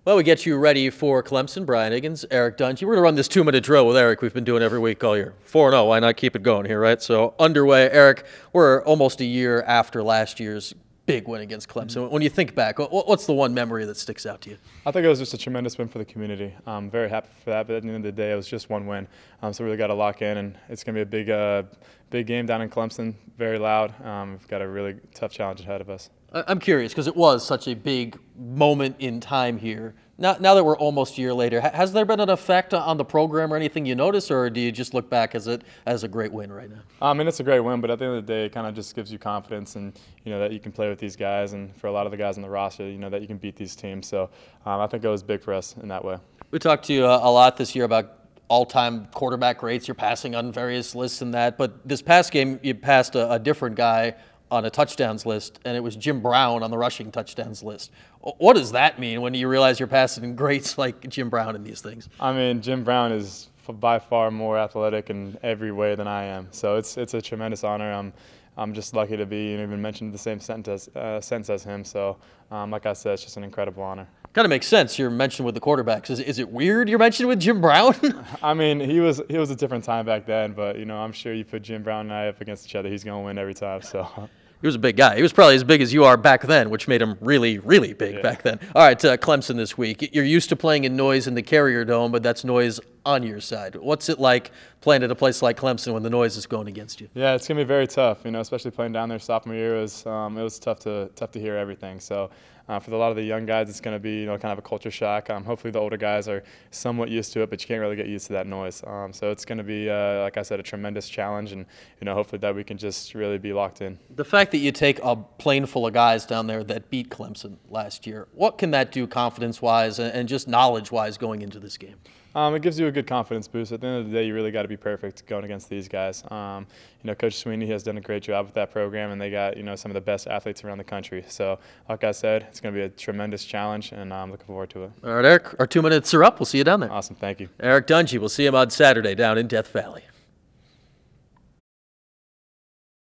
Well, we get you ready for Clemson. Brian Higgins, Eric Dungey. We're going to run this 2-minute drill with Eric. We've been doing every week all year. 4-0. Why not keep it going here, right? So underway. Eric, we're almost a year after last year's big win against Clemson. When you think back, what's the one memory that sticks out to you? I think it was just a tremendous win for the community. I'm very happy for that, but at the end of the day, it was just one win. So we really got to lock in, and it's going to be a big game down in Clemson, very loud. We've got a really tough challenge ahead of us. I'm curious because it was such a big moment in time here. Now that we're almost a year later, has there been an effect on the program or anything you notice, or do you just look back as a great win right now? I mean, it's a great win, but at the end of the day, it kind of just gives you confidence and, that you can play with these guys, and for a lot of the guys on the roster, that you can beat these teams. So I think it was big for us in that way. We talked to you a lot this year about all-time quarterback rates. You're passing on various lists and that, but this past game, you passed a different guy on a touchdowns list, and it was Jim Brown on the rushing touchdowns list. What does that mean when you realize you're passing greats like Jim Brown in these things? I mean, Jim Brown is by far more athletic in every way than I am, so it's a tremendous honor. I'm just lucky to be even mentioned in the same sentence as him. So, like I said, it's just an incredible honor. Kind of makes sense. You're mentioned with the quarterbacks. Is it weird you're mentioned with Jim Brown? I mean, he was a different time back then, but I'm sure you put Jim Brown and I up against each other, he's going to win every time. So. He was a big guy. He was probably as big as you are back then, which made him really, really big back then. All right, Clemson this week. You're used to playing in noise in the Carrier Dome, but that's noise on your side. What's it like playing at a place like Clemson when the noise is going against you? Yeah, it's going to be very tough, especially playing down there sophomore year. It was tough to hear everything. So for a lot of the young guys, it's going to be kind of a culture shock. Hopefully the older guys are somewhat used to it, but you can't really get used to that noise. So it's going to be, like I said, a tremendous challenge, and hopefully that we can just really be locked in. The fact that you take a plane full of guys down there that beat Clemson last year, what can that do confidence-wise and just knowledge-wise going into this game? It gives you a good confidence boost. At the end of the day, you really got to be perfect going against these guys. Coach Sweeney has done a great job with that program, and they got some of the best athletes around the country. So, like I said, it's going to be a tremendous challenge, and I'm looking forward to it. All right, Eric, our 2 minutes are up. We'll see you down there. Awesome, thank you. Eric Dungey, we'll see him on Saturday down in Death Valley.